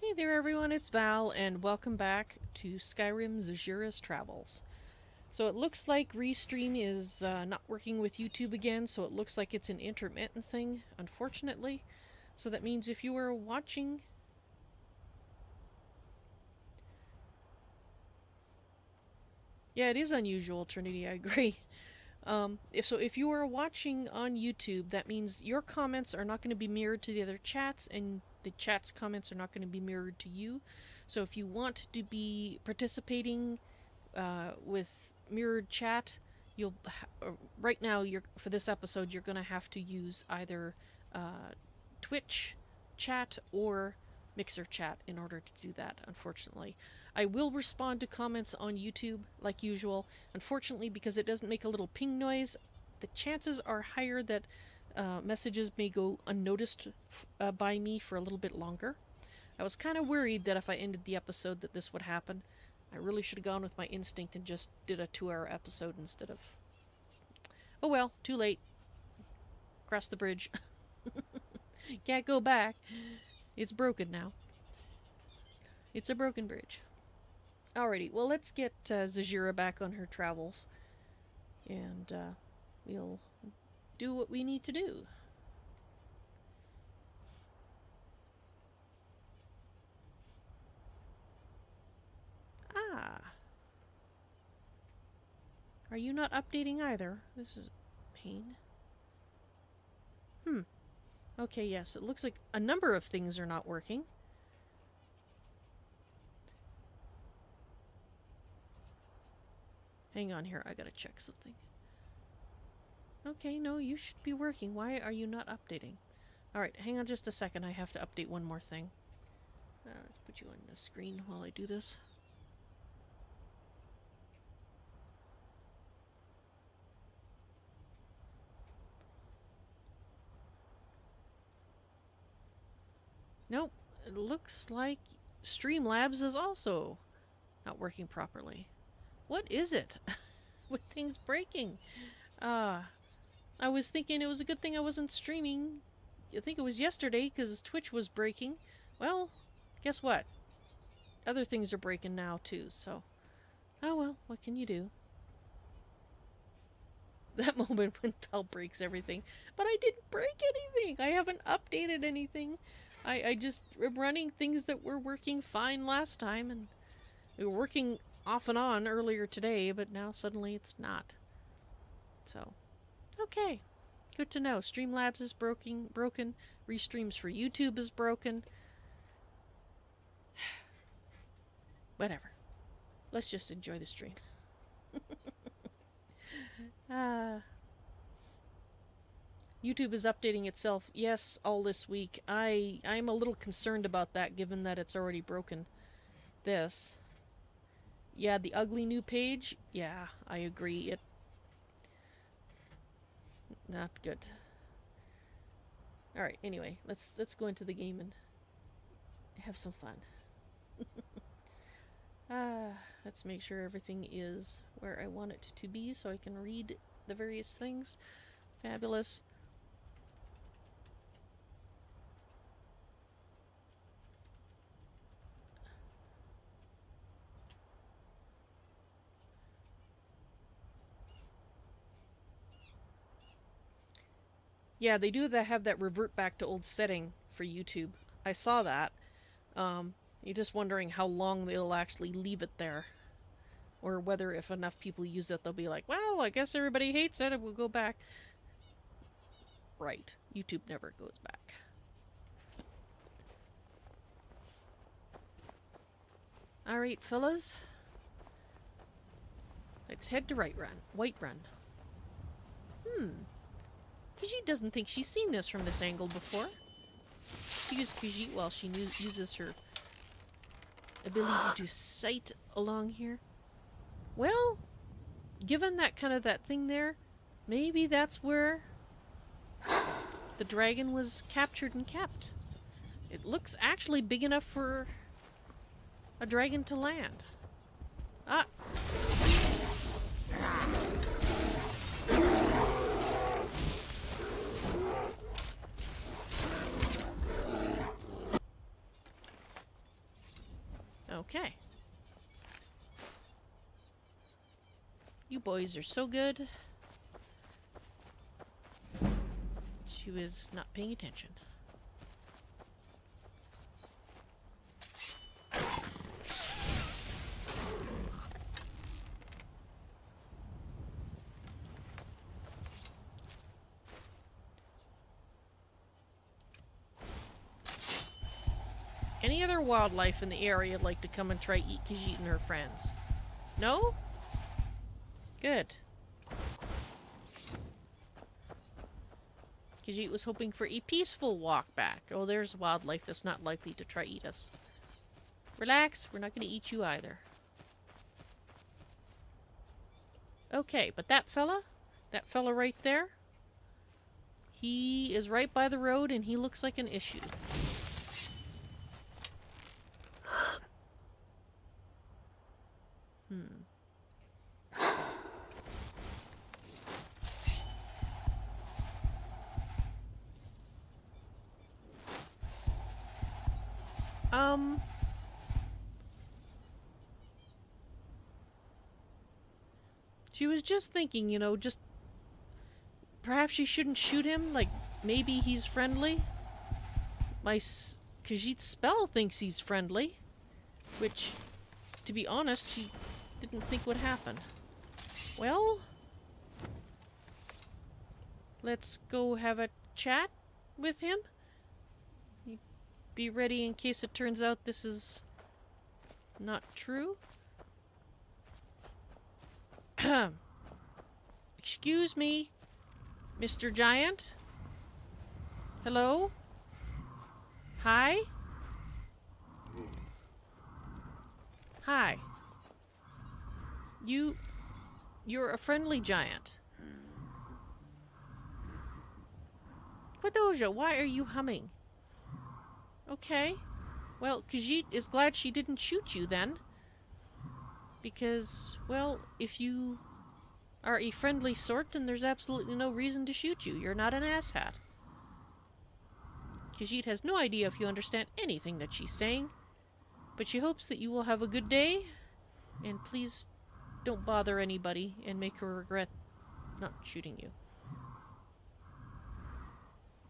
Hey there everyone, it's Val, and welcome back to Skyrim Zahjira's Travels. So it looks like Restream is not working with YouTube again, so it looks like it's an intermittent thing, unfortunately. So that means if you are watching... Yeah, it is unusual, Trinity, I agree. If you are watching on YouTube, that means your comments are not going to be mirrored to the other chats, and the chat's comments are not going to be mirrored to you. So if you want to be participating with mirrored chat, you'll right now for this episode you're going to have to use either Twitch chat or Mixer chat in order to do that, unfortunately. I will respond to comments on YouTube like usual. Unfortunately, because it doesn't make a little ping noise, the chances are higher that messages may go unnoticed by me for a little bit longer. I was kind of worried that if I ended the episode that this would happen. I really should have gone with my instinct and just did a 2-hour episode instead of... Oh well, too late. Cross the bridge. Can't go back. It's broken now. It's a broken bridge. Alrighty, well let's get Zahjira back on her travels. And we'll do what we need to do. Ah. Are you not updating either? This is a pain. Okay, yes, it looks like a number of things are not working. Hang on here, I gotta check something. Okay, no, you should be working. Why are you not updating? Alright, hang on just a second, I have to update one more thing. Let's put you on the screen while I do this. Nope, it looks like Streamlabs is also not working properly. What is it with things breaking? I was thinking it was a good thing I wasn't streaming. I think it was yesterday because Twitch was breaking. Well, guess what? Other things are breaking now too, so... Oh well, what can you do? That moment when Val breaks everything. But I didn't break anything! I haven't updated anything. I just am running things that were working fine last time, and they were working off and on earlier today, but now suddenly it's not. So, okay. Good to know. Streamlabs is broken. Restreams for YouTube is broken. Whatever. Let's just enjoy the stream. YouTube is updating itself, yes, all this week. I'm a little concerned about that, given that it's already broken this. Yeah, the ugly new page. Yeah, I agree. It not good. All right. Anyway, let's go into the game and have some fun. Let's make sure everything is where I want it to be, so I can read the various things. Fabulous. Yeah, they do have that revert back to old setting for YouTube. I saw that. You're just wondering how long they'll actually leave it there. Or whether if enough people use it, they'll be like, well, I guess everybody hates it, and we'll go back. Right. YouTube never goes back. Alright, fellas. Let's head to Whiterun. Khajiit doesn't think she's seen this from this angle before. She used Khajiit while she uses her ability to sight along here. Well, given that that thing there, maybe that's where the dragon was captured and kept. It looks actually big enough for a dragon to land. Ah! Okay. You boys are so good. She was not paying attention. Any other wildlife in the area like to come and try eat Khajiit and her friends? No? Good. Khajiit was hoping for a peaceful walk back. Oh, there's wildlife that's not likely to try eat us. Relax, we're not going to eat you either. Okay, but that fella right there, he is right by the road and he looks like an issue. She was just thinking, you know, just perhaps she shouldn't shoot him, like maybe he's friendly. My Khajiit's spell thinks he's friendly, which, to be honest, she didn't think would happen. Well, let's go have a chat with him. Be ready in case it turns out this is not true. Excuse me, Mr. Giant? Hello? Hi? Hi. You're a friendly giant. Quadoja, why are you humming? Okay. Well, Khajiit is glad she didn't shoot you then. Because, well, if you are a friendly sort, then there's absolutely no reason to shoot you. You're not an asshat. Khajiit has no idea if you understand anything that she's saying, but she hopes that you will have a good day, and please don't bother anybody and make her regret not shooting you.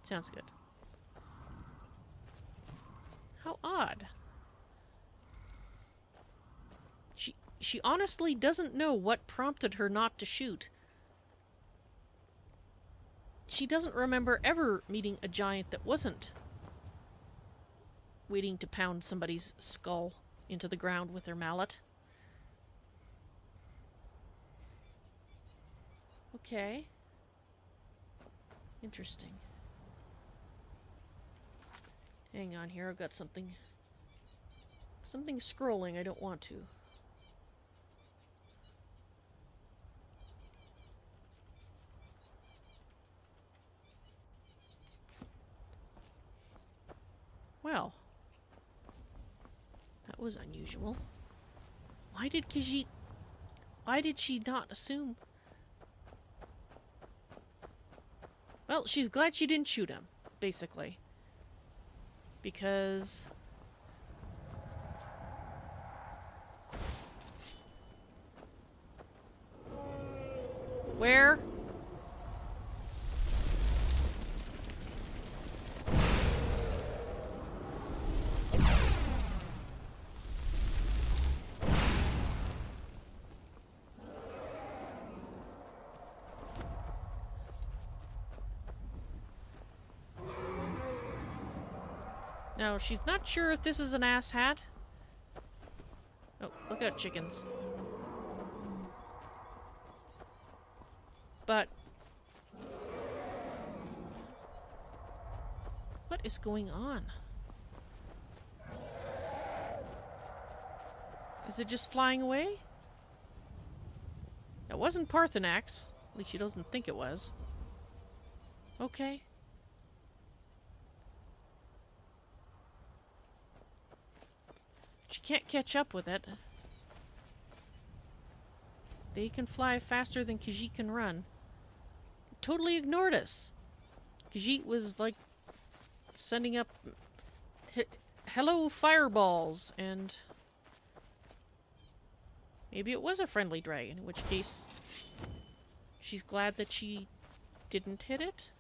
Sounds good. How odd. She honestly doesn't know what prompted her not to shoot. She doesn't remember ever meeting a giant that wasn't waiting to pound somebody's skull into the ground with their mallet. Okay. Interesting. Hang on here, I've got something. Something scrolling, I don't want to. Well, that was unusual. Why did Khajiit... Why did she not assume... Well, she's glad she didn't shoot him, basically. Because... Where? Now, she's not sure if this is an ass hat. Oh, look out, chickens. But... what is going on? Is it just flying away? It wasn't Parthenax. At least she doesn't think it was. Okay. She can't catch up with it. They can fly faster than Khajiit can run. Totally ignored us. Khajiit was like sending up hello fireballs, and maybe it was a friendly dragon, in which case she's glad that she didn't hit it.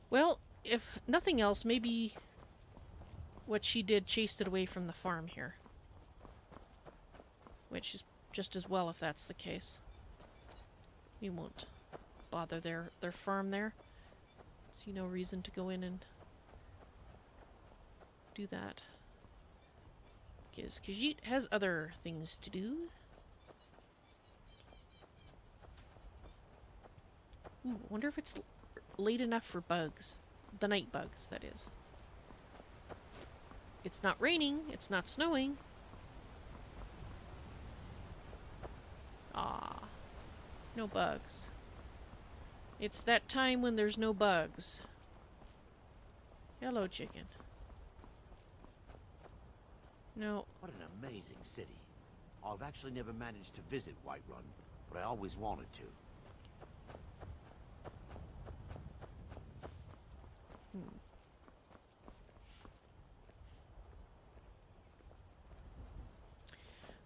Well, if nothing else, maybe what she did chased it away from the farm here. Which is just as well if that's the case. We won't bother their farm there. See no reason to go in and do that. Because Khajiit has other things to do. Ooh, I wonder if it's late enough for bugs. The night bugs, that is. It's not raining, it's not snowing. Ah, no bugs. It's that time when there's no bugs. Hello, chicken. No. What an amazing city. I've actually never managed to visit Whiterun, but I always wanted to.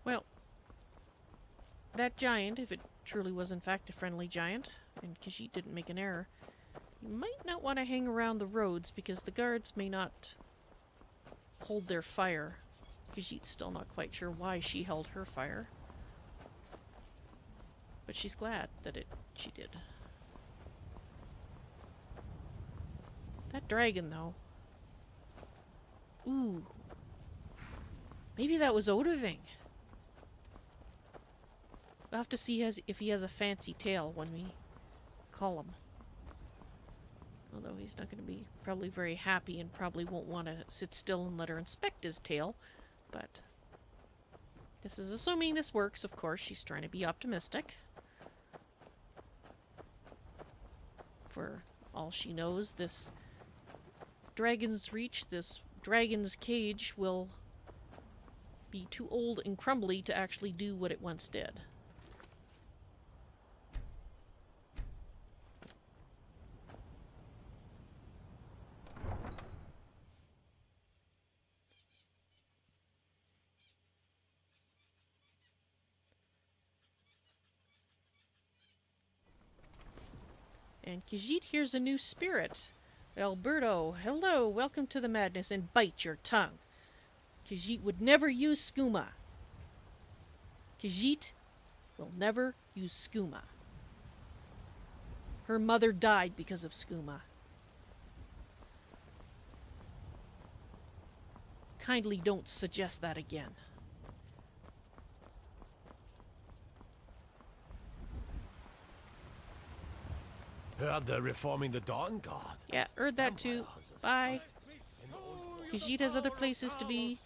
Well, that giant, if it truly was in fact a friendly giant, and Khajiit didn't make an error, you might not want to hang around the roads because the guards may not hold their fire. Khajiit's still not quite sure why she held her fire. But she's glad that she did. That dragon, though. Ooh. Maybe that was Ohdahviing. We'll have to see if he has a fancy tail when we call him. Although he's not going to be probably very happy and probably won't want to sit still and let her inspect his tail. But this is assuming this works, of course. She's trying to be optimistic. For all she knows, this dragon's reach, this dragon's cage, will be too old and crumbly to actually do what it once did. And Khajiit hears a new spirit. Alberto, hello, welcome to the madness, and bite your tongue. Khajiit would never use skooma. Khajiit will never use skooma. Her mother died because of skooma. Kindly don't suggest that again. Heard they're reforming the Dawn Guard. Yeah, heard that too. Bye. Khajiit has other places to be.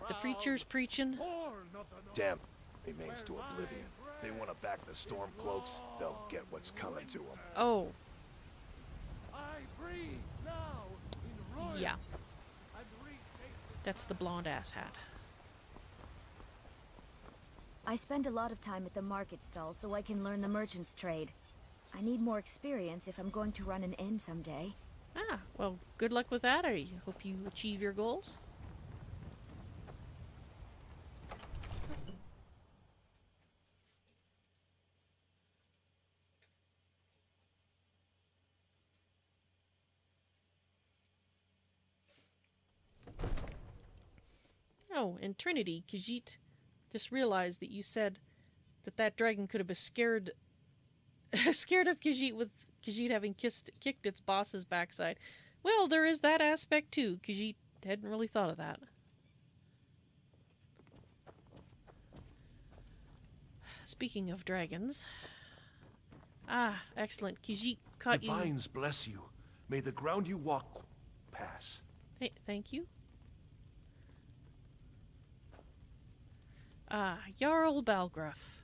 The preacher's preaching. Damn remains to oblivion. They want to back the Stormcloaks, they'll get what's coming to them. Oh. Yeah. That's the blonde ass hat. I spend a lot of time at the market stall so I can learn the merchant's trade. I need more experience if I'm going to run an inn someday. Ah, well, good luck with that. I hope you achieve your goals. Oh, and Trinity, Khajiit just realized that you said that that dragon could have been scared scared of Khajiit with Khajiit having kicked its boss's backside. Well, there is that aspect too. Khajiit hadn't really thought of that. Speaking of dragons. Ah, excellent. Khajiit caught The you. vines bless you. May the ground you walk pass. Hey, thank you. Ah, Jarl Balgruff.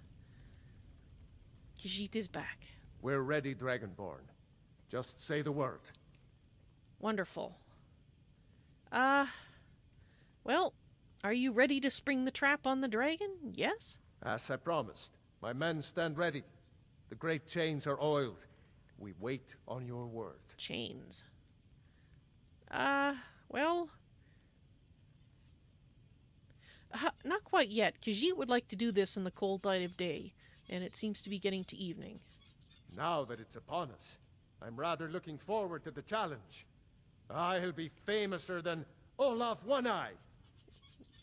Khajiit is back. We're ready, Dragonborn. Just say the word. Wonderful. Well, are you ready to spring the trap on the dragon? Yes? As I promised, my men stand ready. The great chains are oiled. We wait on your word. Chains. Well... not quite yet. Khajiit would like to do this in the cold light of day, and it seems to be getting to evening. Now that it's upon us, I'm rather looking forward to the challenge. I'll be famouser than Olaf One-Eye.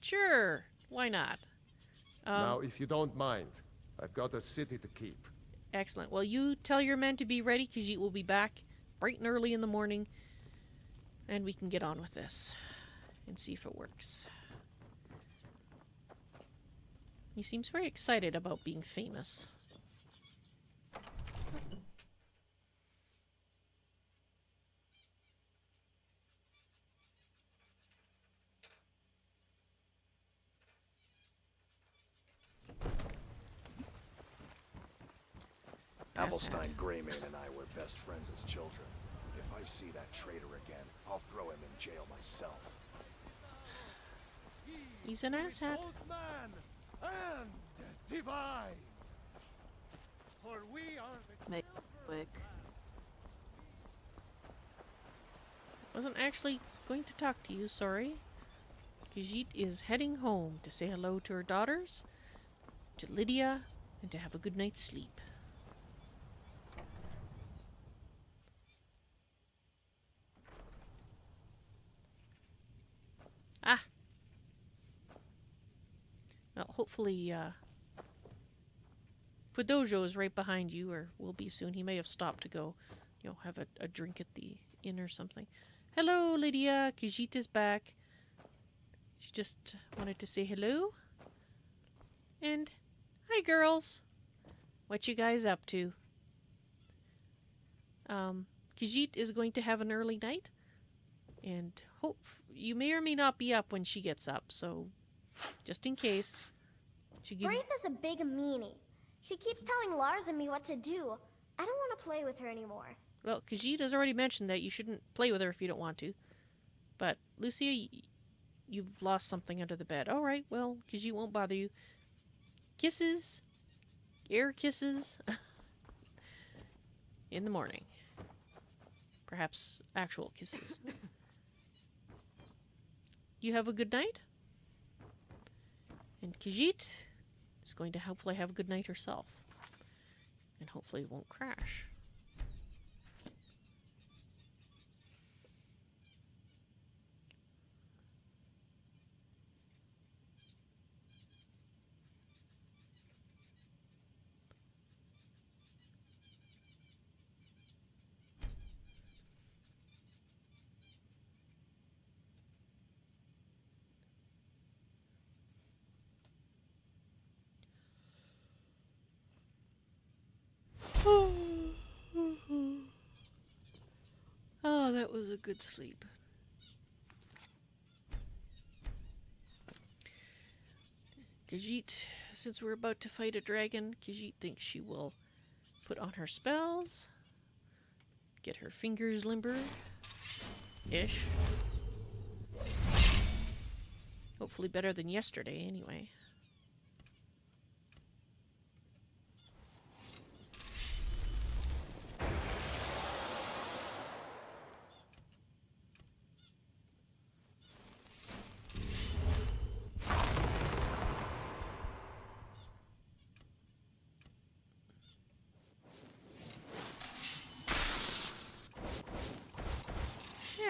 Sure, why not? Now, if you don't mind, I've got a city to keep. Excellent. Well, you tell your men to be ready. Khajiit will be back bright and early in the morning, and we can get on with this and see if it works. He seems very excited about being famous. Amelstein Greymane and I were best friends as children. If I see that traitor again, I'll throw him in jail myself. He's an asshat. And divine. For we are the Make quick. Wasn't actually going to talk to you, sorry. Khajiit is heading home to say hello to her daughters, to Lydia, and to have a good night's sleep. Ah! Well, hopefully, Quadojo is right behind you, or will be soon. He may have stopped to go, have a drink at the inn or something. Hello, Lydia. Khajiit is back. She just wanted to say hello. And, hi, girls. What you guys up to? Khajiit is going to have an early night. And you may or may not be up when she gets up, so just in case. Wraith is a big meanie. She keeps telling Lars and me what to do. I don't want to play with her anymore. Well, Khajiit has already mentioned that you shouldn't play with her if you don't want to. But, Lucia, you've lost something under the bed. Alright, well, Khajiit won't bother you. Kisses. Air kisses. In the morning. Perhaps actual kisses. You have a good night? And Khajiit is going to hopefully have a good night herself. And hopefully won't crash. That was a good sleep. Khajiit, since we're about to fight a dragon, Khajiit thinks she will put on her spells, get her fingers limber-ish. Hopefully better than yesterday, anyway.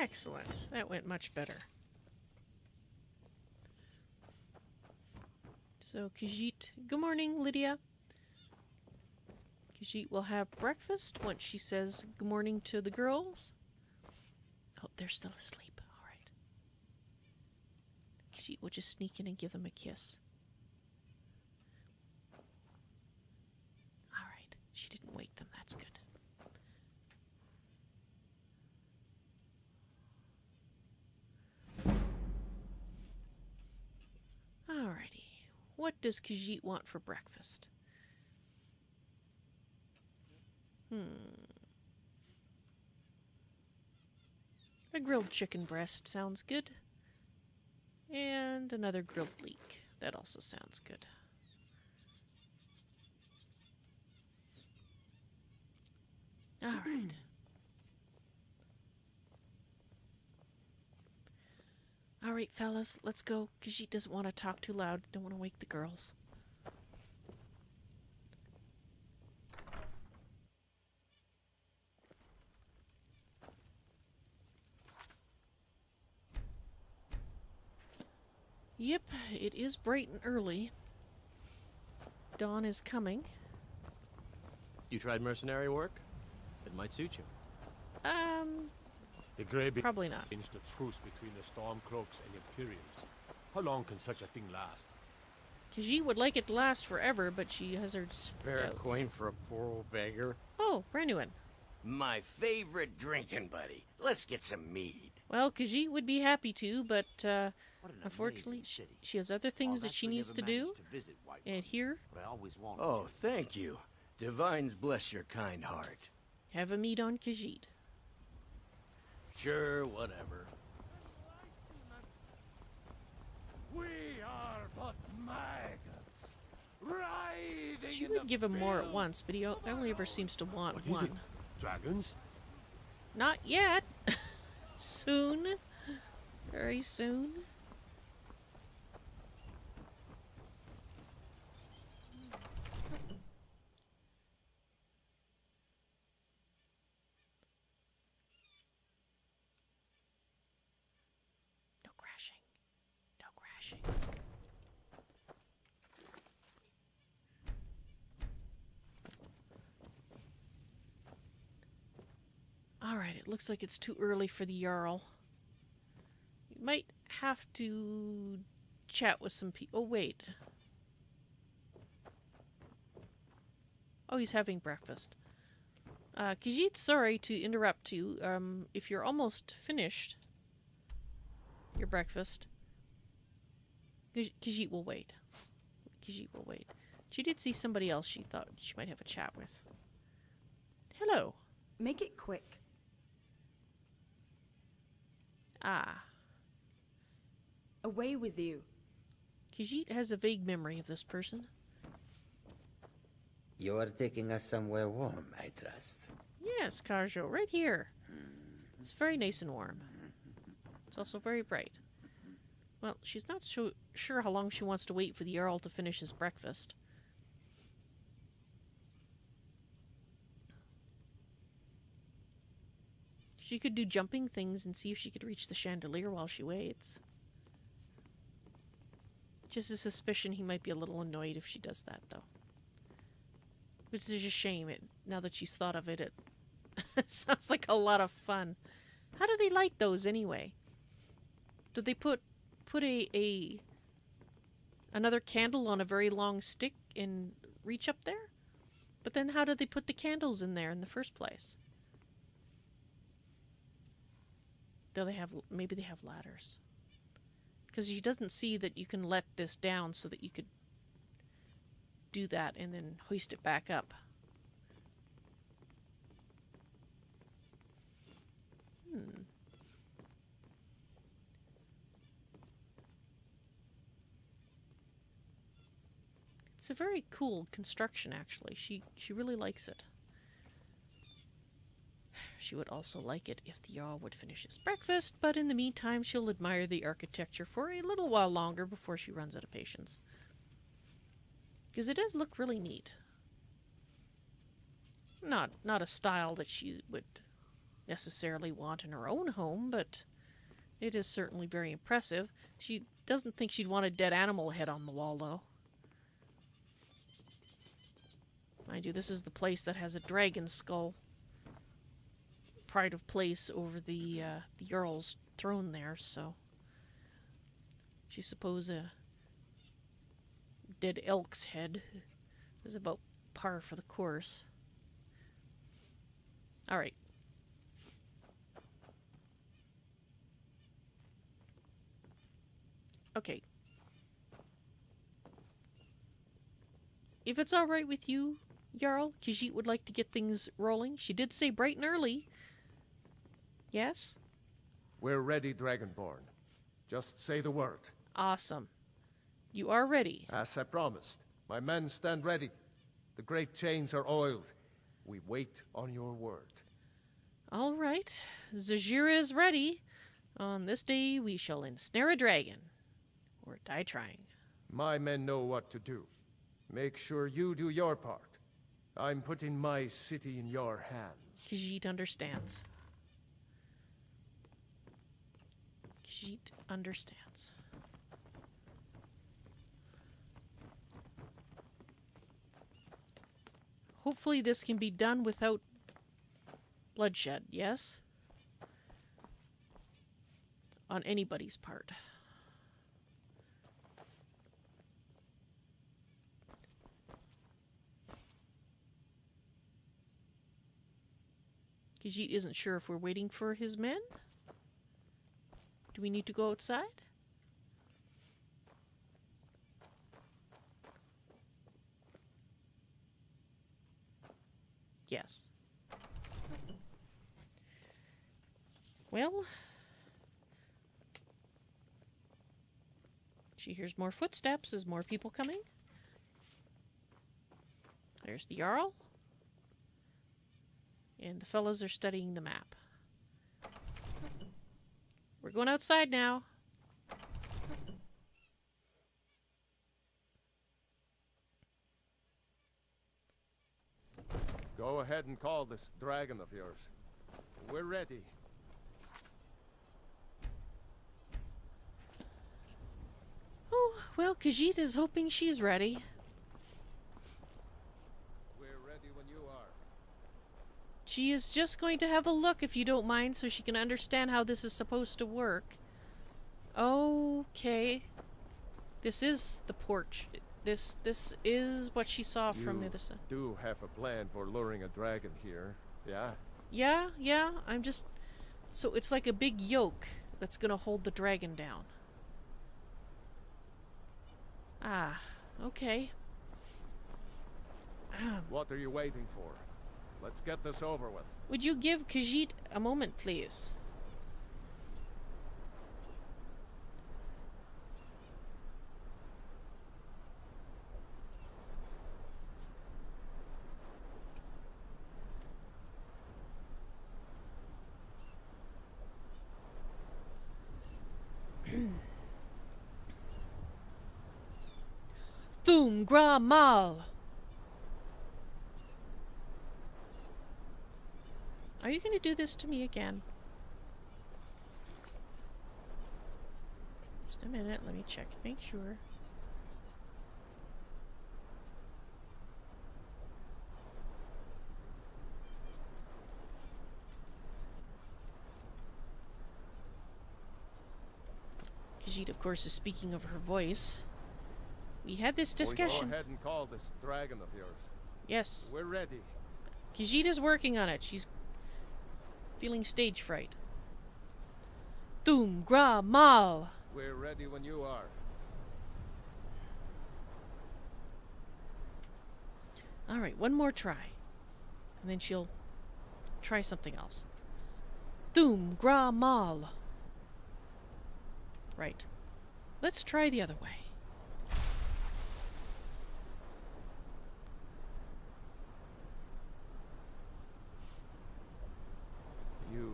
Excellent. That went much better. So Khajiit, good morning, Lydia. Khajiit will have breakfast once she says good morning to the girls. Oh, they're still asleep. All right. Khajiit will just sneak in and give them a kiss. All right. She didn't wake them. That's good. Alrighty. What does Khajiit want for breakfast? A grilled chicken breast sounds good. And another grilled leek. That also sounds good. Alright. Alright, fellas, let's go. Khajiit doesn't want to talk too loud. Don't want to wake the girls. Yep, it is bright and early. Dawn is coming. You tried mercenary work? It might suit you. The Greybeard Probably not. arranged a truce between the Stormcloaks and Imperials. How long can such a thing last? Khajiit would like it to last forever, but she has her Spare a doubts. coin for a poor old beggar. Oh, Branduin. My favorite drinking buddy. Let's get some mead. Well, Khajiit would be happy to, but What an unfortunately, amazing city. she has other things that she I've needs to actually do. never managed to visit Whiterun, And here, but I always wanted Oh, to. thank you. Divines bless your kind heart. have a mead on Khajiit. Sure, whatever. We are but maggots, writhing She in would the give him more at filth once, but he only ever seems to want What one. is it? Dragons? Not yet. Soon. Very soon. No crashing. No crashing. Alright, it looks like it's too early for the Jarl. We might have to chat with some people. Oh, wait. Oh, he's having breakfast. Khajiit, sorry to interrupt you. If you're almost finished your breakfast, Khajiit will wait. Khajiit will wait. She did see somebody else she thought she might have a chat with. Hello. Make it quick. Ah. Away with you. Khajiit has a vague memory of this person. You are taking us somewhere warm, I trust. Yes, Kajo, right here. It's very nice and warm. It's also very bright. Well, she's not sure how long she wants to wait for the Jarl to finish his breakfast. She could do jumping things and see if she could reach the chandelier while she waits. Just a suspicion he might be a little annoyed if she does that, though. Which is a shame. Now that she's thought of it, it sounds like a lot of fun. How do they light those anyway? Do they put another candle on a very long stick and reach up there? But then how do they put the candles in there in the first place? Though maybe they have ladders. Because she doesn't see that you can let this down so that you could do that and then hoist it back up. It's a very cool construction, actually. She really likes it. She would also like it if the Jarl would finish his breakfast, but in the meantime she'll admire the architecture for a little while longer before she runs out of patience. Because it does look really neat. Not a style that she would necessarily want in her own home, but it is certainly very impressive. She doesn't think she'd want a dead animal head on the wall, though. Mind you, this is the place that has a dragon skull. Pride of place over the Jarl's throne there, so she suppose a dead elk's head is about par for the course. Alright. Okay. If it's alright with you, Jarl, Khajiit would like to get things rolling. She did say bright and early. Yes? We're ready, Dragonborn. Just say the word. Awesome. You are ready. As I promised, my men stand ready. The great chains are oiled. We wait on your word. All right. Zahjira is ready. On this day, we shall ensnare a dragon. Or die trying. My men know what to do. Make sure you do your part. I'm putting my city in your hands. Khajiit understands. Khajiit understands. Hopefully this can be done without bloodshed, yes? On anybody's part. Khajiit isn't sure if we're waiting for his men. Do we need to go outside? Yes. Well, she hears more footsteps. Is more people coming? There's the Jarl. And the fellas are studying the map. We're going outside now. Go ahead and call this dragon of yours. We're ready. Oh, well, Khajiit is hoping she's ready. We're ready when you are. She is just going to have a look, if you don't mind, so she can understand how this is supposed to work. Okay. This is the porch. This is what she saw from the other side. You do have a plan for luring a dragon here, yeah? Yeah, I'm just... So it's like a big yoke that's gonna hold the dragon down. Ah, okay. What are you waiting for? Let's get this over with. Would you give Khajiit a moment, please? Thum Gra Mal. Are you going to do this to me again? Just a minute, let me check, make sure. Khajiit, of course, is speaking over her voice. We had this discussion. Go ahead and call this dragon of yours. Yes. We're ready. Khajiit is working on it. She's feeling stage fright. Thum gra mal. We're ready when you are. Alright, one more try. And then she'll try something else. Thum gra mal. Right. Let's try the other way. You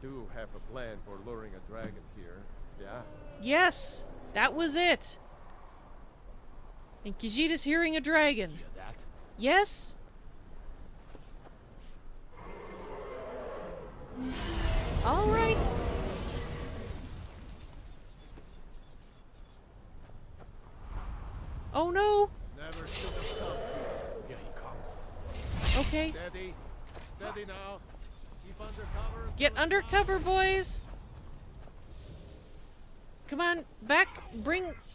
do have a plan for luring a dragon here, yeah? Yes! That was it! And Khajiit's hearing a dragon. Hear that? Yes? Alright. Oh no! Never should have stopped. Here he comes. Okay. Steady. Steady now. Keep under cover. Get under cover, boys! Come on,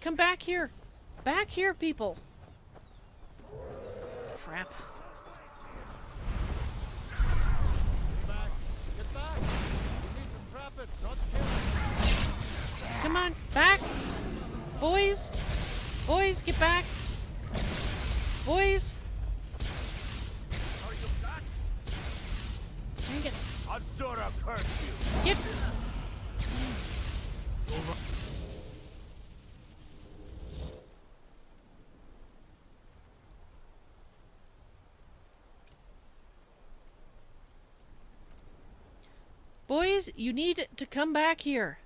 come back here! Back here, people! Crap. Get back. Get back. You need to trap it, not kill it. Come on, back! Boys! Boys, get back! Boys! Are you back? Dang it. Azura curse you. Get... Boys, you need to come back here.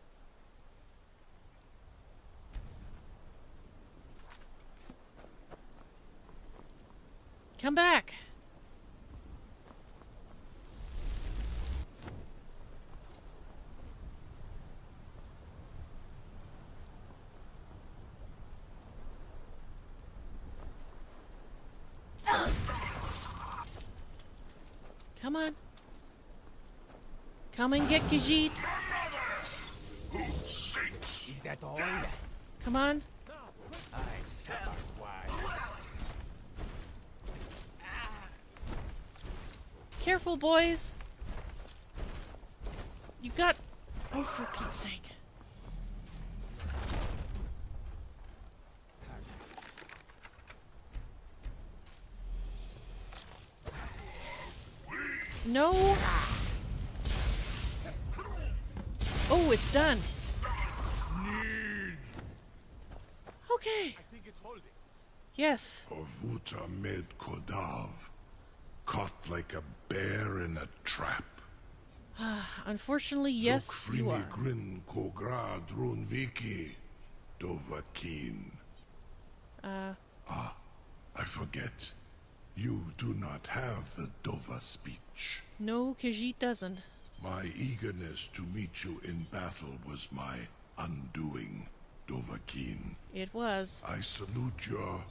Come back. Come on. Come and get Khajiit. Is that all? Come on. I'm wise. Careful, boys. You got... Oh, for Pete's sake. No. Oh, it's done. Okay. I think it's holding. Yes. Ovuta med Kodav, caught like a bear in a trap. Unfortunately, yes, you are. Grin Kogra Drunviki, Dovahkiin. I forget. You do not have the Dova speech. No, Khajiit doesn't. My eagerness to meet you in battle was my undoing, Dovahkiin. It was. I salute your,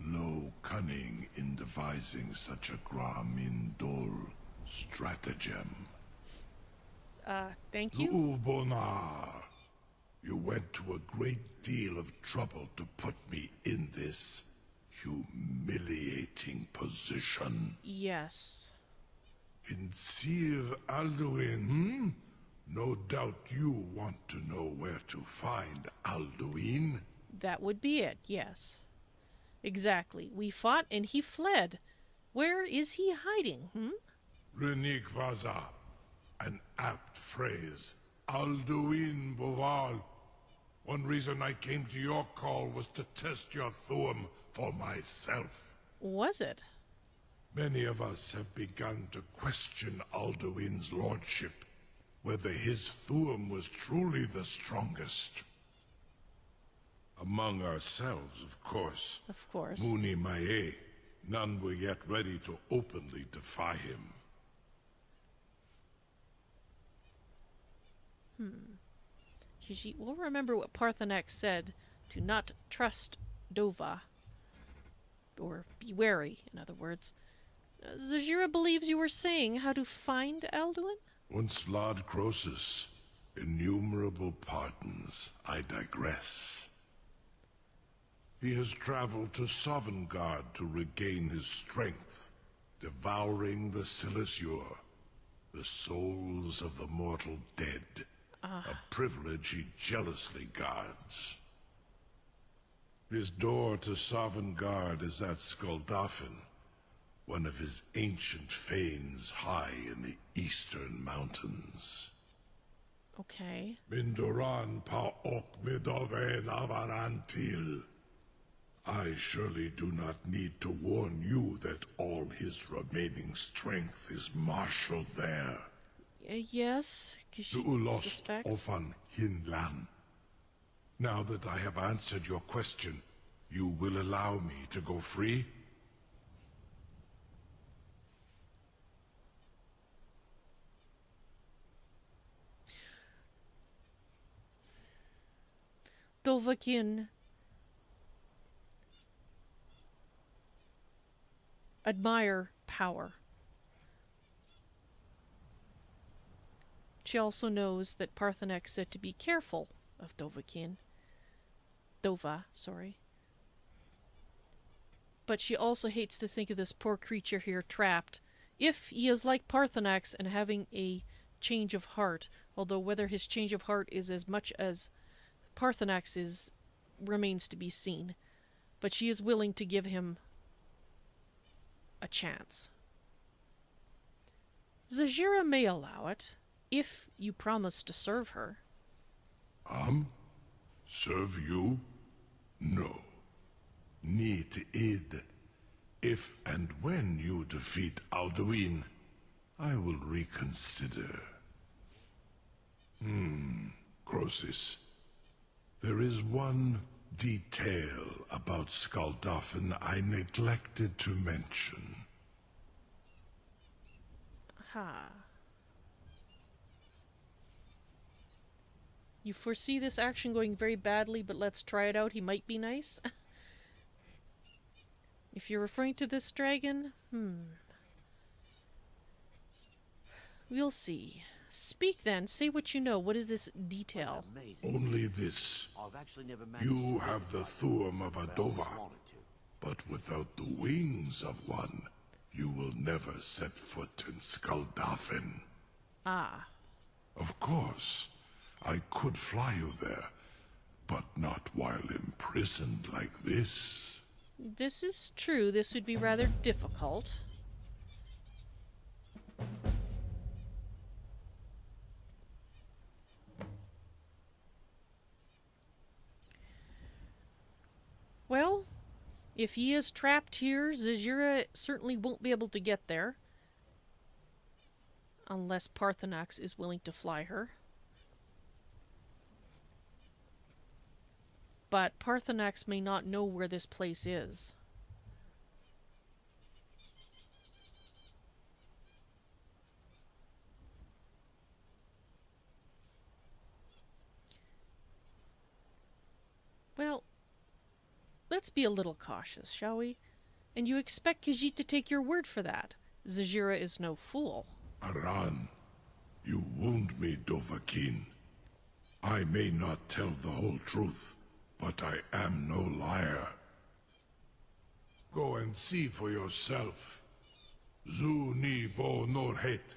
low cunning in devising such a Gramin Dol stratagem. Thank you. Ubonar, you went to a great deal of trouble to put me in this humiliating position. Yes. In Sir Alduin, No doubt you want to know where to find Alduin. That would be it, yes. Exactly. We fought and he fled. Where is he hiding, Renik Vaza. An apt phrase. Alduin Boval. One reason I came to your call was to test your Thuum for myself. Was it? Many of us have begun to question Alduin's lordship, whether his Thuum was truly the strongest. Among ourselves, of course. Of course. Muni Mae, none were yet ready to openly defy him. Khajiit will remember what Parthenax said, to not trust Dova. Or be wary, in other words. Zahjira believes you were saying how to find Alduin? Once Lord Croesus, innumerable pardons, I digress. He has traveled to Sovngarde to regain his strength, devouring the Silesure, The souls of the mortal dead. A privilege he jealously guards. His door to Sovngarde is at Skuldafn, one of his ancient fanes high in the eastern mountains. Okay. Mindoran pa ok midoven avarantil. I surely do not need to warn you that all his remaining strength is marshaled there. Yes, because she Ulost suspects. ofan hinlan. Now that I have answered your question, you will allow me to go free? Dovahkiin admire power. She also knows that Paarthurnax said to be careful of Dovahkiin. Dova, sorry. But she also hates to think of this poor creature here trapped. If he is like Paarthurnax and having a change of heart, although whether his change of heart is as much as Paarthurnax is remains to be seen. But she is willing to give him a chance. Zahjira may allow it, if you promise to serve her. Serve you? No. Need id. If and when you defeat Alduin, I will reconsider. Croesus. There is one detail about Skuldafn I neglected to mention. Ha. You foresee this action going very badly, but let's try it out. He might be nice. If you're referring to this dragon, we'll see. Speak then. Say what you know. What is this detail? Only this. I've actually never managed You to have visit the White Thuum of Run, but I Adova, always wanted to. but without the wings of one, you will never set foot in Skuldafn. Ah. Of course, I could fly you there, but not while imprisoned like this. This is true. This would be rather difficult. Well, if he is trapped here, Zahjira certainly won't be able to get there. Unless Paarthurnax is willing to fly her. But Paarthurnax may not know where this place is. Well, let's be a little cautious, shall we? And you expect Khajiit to take your word for that. Zahjira is no fool. Aran, you wound me, Dovahkiin. I may not tell the whole truth, but I am no liar. Go and see for yourself. Zu ni bo norhet.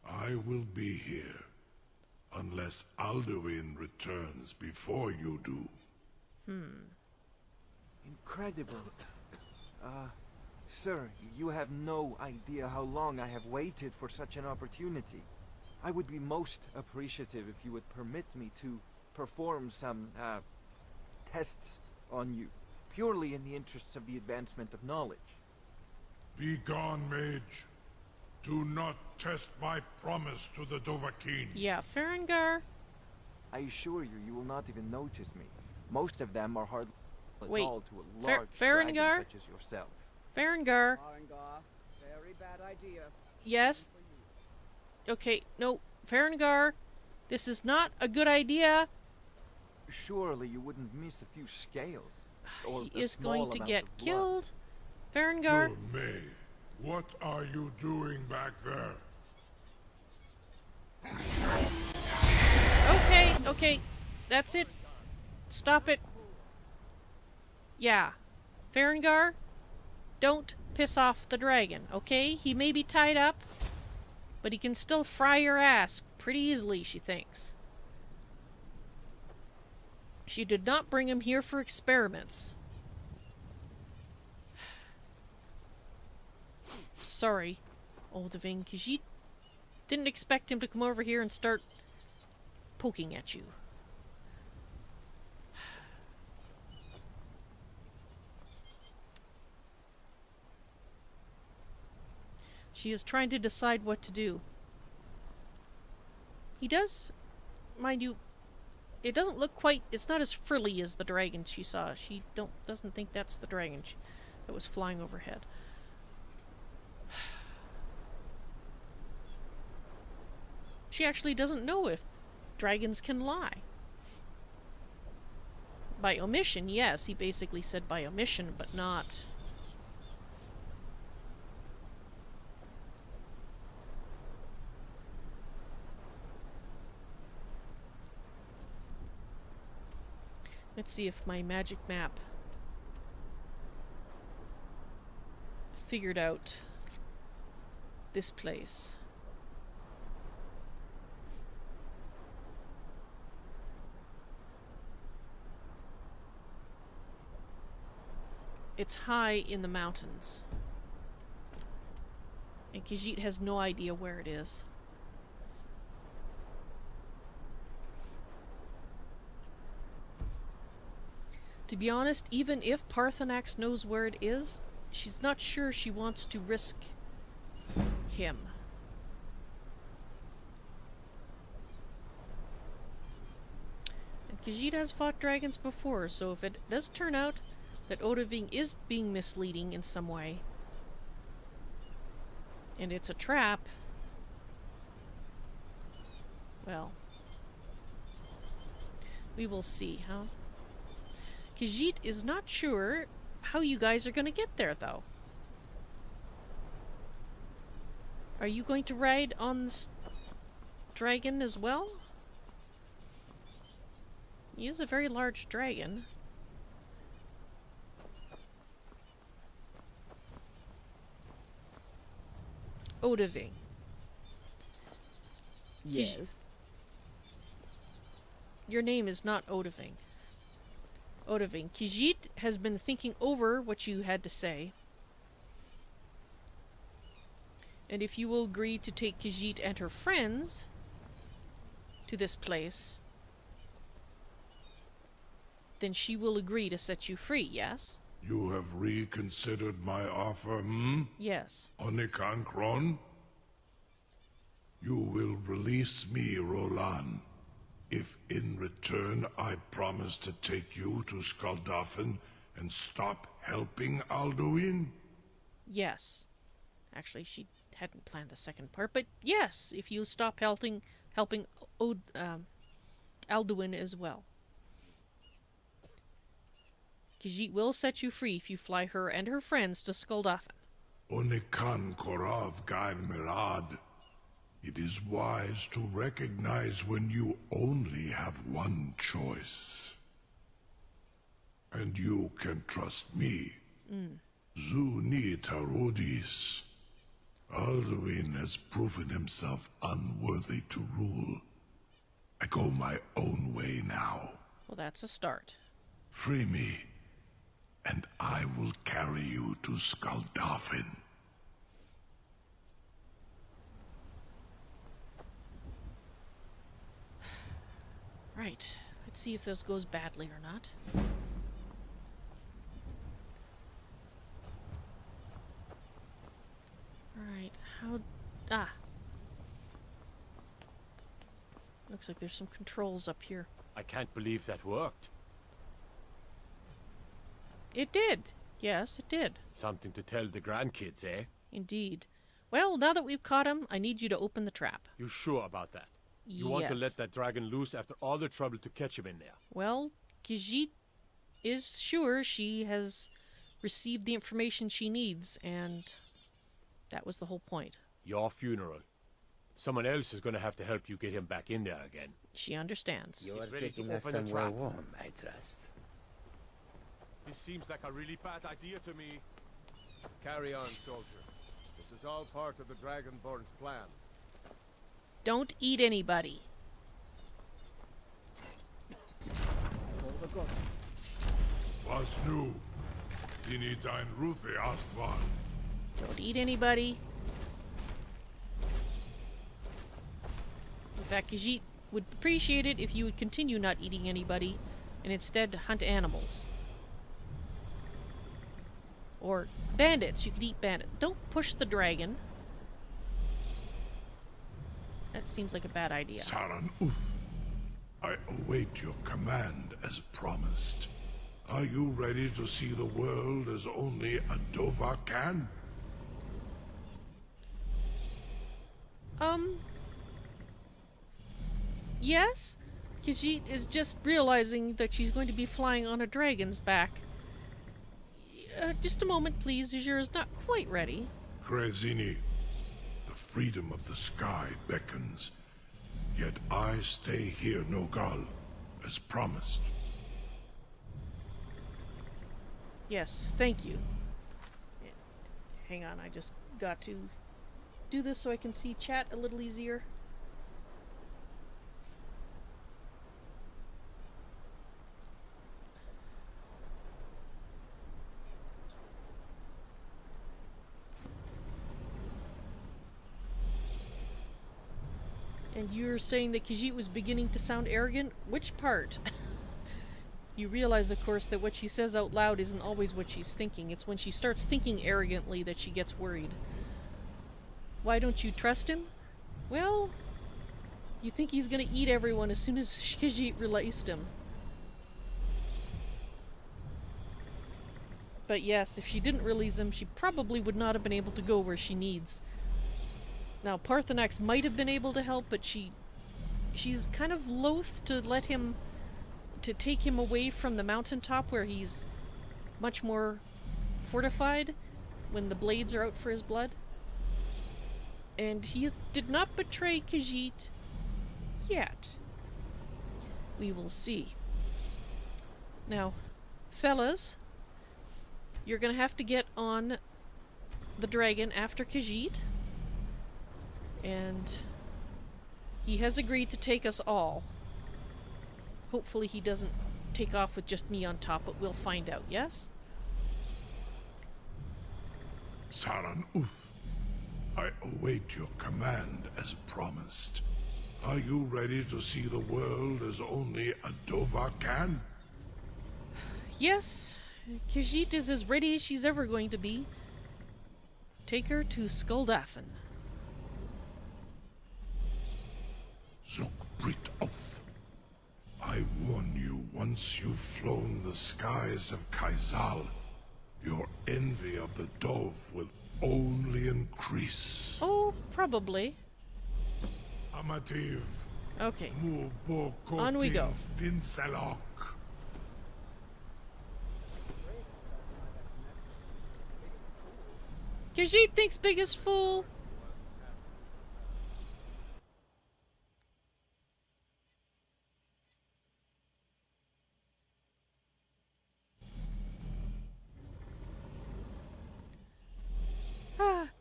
I will be here, unless Alduin returns before you do. Incredible. Sir, you have no idea how long I have waited for such an opportunity. I would be most appreciative if you would permit me to perform some, tests on you, purely in the interests of the advancement of knowledge. Be gone, mage. Do not test my promise to the Dovahkiin. Yeah, Farengar. I assure you, you will not even notice me. Most of them are hardly at Wait, all to a large Farengar? dragon such as yourself. Farengar. Very bad idea. Yes. Okay, no, Farengar. This is not a good idea. Surely you wouldn't miss a few scales. Or He a is small going to amount get of blood. killed. Farengar. May, what are you doing back there? Okay, okay. That's it. Stop it. Yeah. Farengar, don't piss off the dragon, okay? He may be tied up, But he can still fry your ass pretty easily, she thinks. She did not bring him here for experiments. Sorry, Ohdahviing, because you didn't expect him to come over here and start poking at you. She is trying to decide what to do. He does, mind you, it doesn't look quite, it's not as frilly as the dragon she saw. She doesn't think that's the dragon that was flying overhead. She actually doesn't know if dragons can lie. By omission, yes, he basically said by omission, but not... Let's see if my magic map figured out this place. It's high in the mountains. And Khajiit has no idea where it is. To be honest, even if Parthenax knows where it is, she's not sure she wants to risk him. And Khajiit has fought dragons before, so if it does turn out that Ohdahviing is being misleading in some way, and it's a trap, well, we will see, huh? Khajiit is not sure how you guys are going to get there, though. Are you going to ride on this dragon as well? He is a very large dragon. Ohdahviing. Yes? Your name is not Ohdahviing. Ohdahviing. Khajiit has been thinking over what you had to say. And if you will agree to take Khajiit and her friends to this place, then she will agree to set you free, yes? You have reconsidered my offer, hmm? Yes. Onikan Kron? You will release me, Roland, if in return I promise to take you to Skaldafn and stop helping Alduin? Yes. Actually, she hadn't planned the second part, but yes, if you stop helping Alduin as well. Khajiit will set you free if you fly her and her friends to Skaldafn. Onikan Korav Gair Mirad. It is wise to recognize when you only have one choice. And you can trust me. Zuni Tarudis. Alduin has proven himself unworthy to rule. I go my own way now. Well, that's a start. Free me, and I will carry you to Skaldafn. Right. Let's see if this goes badly or not. Alright, looks like there's some controls up here. I can't believe that worked. It did. Yes, it did. Something to tell the grandkids, eh? Indeed. Well, now that we've caught him, I need you to open the trap. You sure about that? You want to Yes. let that dragon loose after all the trouble to catch him in there? Well, Khajiit is sure she has received the information she needs, and that was the whole point. Your funeral. Someone else is going to have to help you get him back in there again. She understands. You are Get ready to taking us open the somewhere trap. warm, I trust. This seems like a really bad idea to me. Carry on, soldier. This is all part of the Dragonborn's plan. Don't eat anybody. All the gods. Was nu? Dini dein Rufe Astval. Don't eat anybody. In fact, Khajiit would appreciate it if you would continue not eating anybody and instead hunt animals. Or bandits. You could eat bandits. Don't push the dragon. That seems like a bad idea. Saran Uth, I await your command as promised. Are you ready to see the world as only a Dova can? Yes? Khajiit is just realizing that she's going to be flying on a dragon's back. Just a moment, please. Zahjira's not quite ready. Krezini, the freedom of the sky beckons. Yet I stay here, Nogal, as promised. Yes, thank you. Hang on, I just got to do this so I can see chat a little easier. And you're saying that Khajiit was beginning to sound arrogant? Which part? You realize, of course, that what she says out loud isn't always what she's thinking. It's when she starts thinking arrogantly that she gets worried. Why don't you trust him? Well, you think he's gonna eat everyone as soon as Khajiit released him. But yes, if she didn't release him, she probably would not have been able to go where she needs. Now, Parthenax might have been able to help, but she's kind of loath to let him, to take him away from the mountaintop where he's much more fortified when the blades are out for his blood. And he did not betray Khajiit yet. We will see. Now, fellas, you're gonna have to get on the dragon after Khajiit. And he has agreed to take us all. Hopefully he doesn't take off with just me on top, but we'll find out, yes? Saran Uth, I await your command as promised. Are you ready to see the world as only a Dova can? Yes, Khajiit is as ready as she's ever going to be. Take her to Ohdahviing. Zuk Brit Oth. I warn you, once you've flown the skies of Kaizal, your envy of the Dove will only increase. Oh, probably. Amativ. Okay. Mu On we go. Stinselok. Khajiit thinks biggest fool.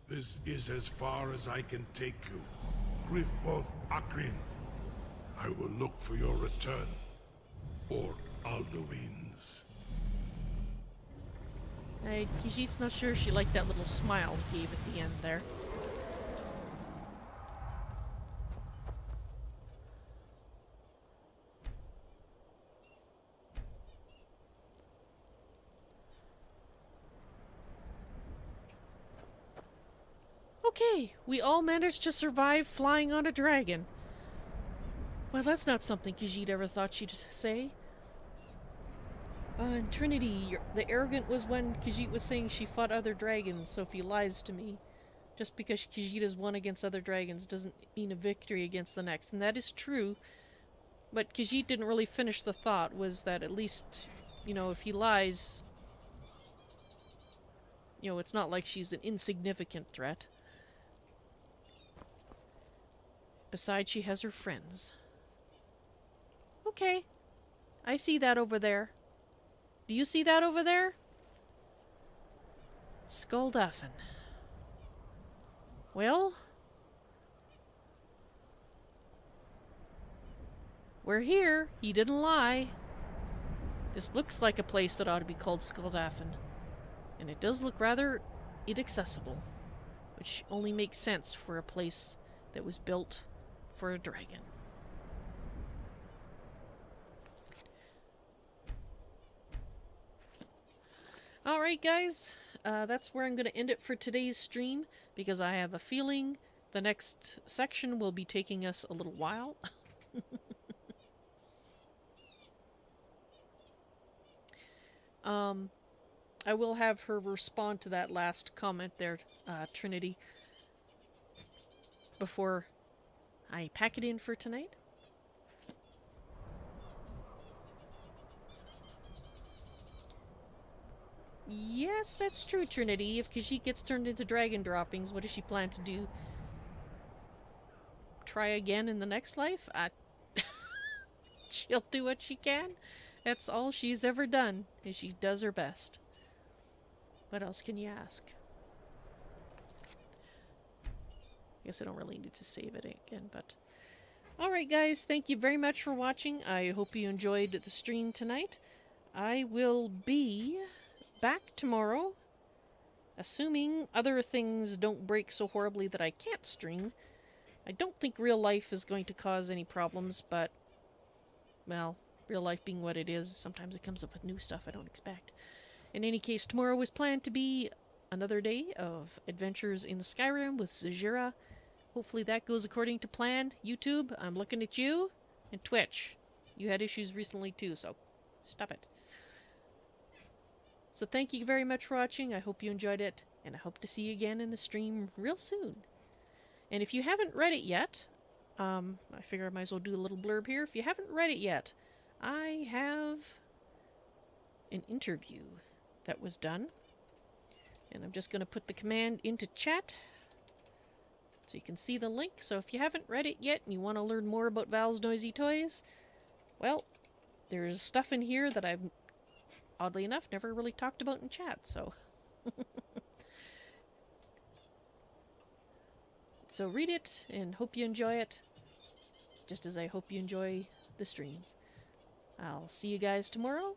This is as far as I can take you. Grifboth Akrin. I will look for your return. Or Alduin's. Khajiit's not sure she liked that little smile he gave at the end there. Okay, we all managed to survive flying on a dragon. Well, that's not something Khajiit ever thought she'd say. In Trinity, the arrogant was when Khajiit was saying she fought other dragons, so if he lies to me, just because Khajiit has won against other dragons doesn't mean a victory against the next. And that is true, but Khajiit didn't really finish the thought, was that at least, you know, if he lies, you know, it's not like she's an insignificant threat. Besides, she has her friends. Okay. I see that over there. Do you see that over there? Ohdahviing. Well, We're here. He didn't lie. This looks like a place that ought to be called Ohdahviing. And it does look rather inaccessible. Which only makes sense for a place that was built for a dragon. Alright guys, that's where I'm going to end it for today's stream, because I have a feeling the next section will be taking us a little while. I will have her respond to that last comment there, Trinity, before I pack it in for tonight. Yes, that's true, Trinity. If Khajiit gets turned into dragon droppings, what does she plan to do? Try again in the next life? She'll do what she can. That's all she's ever done, is she does her best. What else can you ask? I guess I don't really need to save it again, but... Alright guys, thank you very much for watching. I hope you enjoyed the stream tonight. I will be back tomorrow, assuming other things don't break so horribly that I can't stream. I don't think real life is going to cause any problems, but, well, real life being what it is, sometimes it comes up with new stuff I don't expect. In any case, tomorrow is planned to be another day of adventures in Skyrim with Zahjira. Hopefully that goes according to plan. YouTube, I'm looking at you. And Twitch, you had issues recently too, so stop it. So thank you very much for watching. I hope you enjoyed it, and I hope to see you again in the stream real soon. And if you haven't read it yet, I figure I might as well do a little blurb here. If you haven't read it yet, I have an interview that was done. And I'm just going to put the command into chat so you can see the link. So if you haven't read it yet and you want to learn more about Val's NoisyToys, well, there's stuff in here that I've, oddly enough, never really talked about in chat, so... So read it, and hope you enjoy it, just as I hope you enjoy the streams. I'll see you guys tomorrow,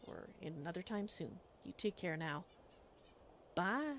or in another time soon. You take care now. Bye!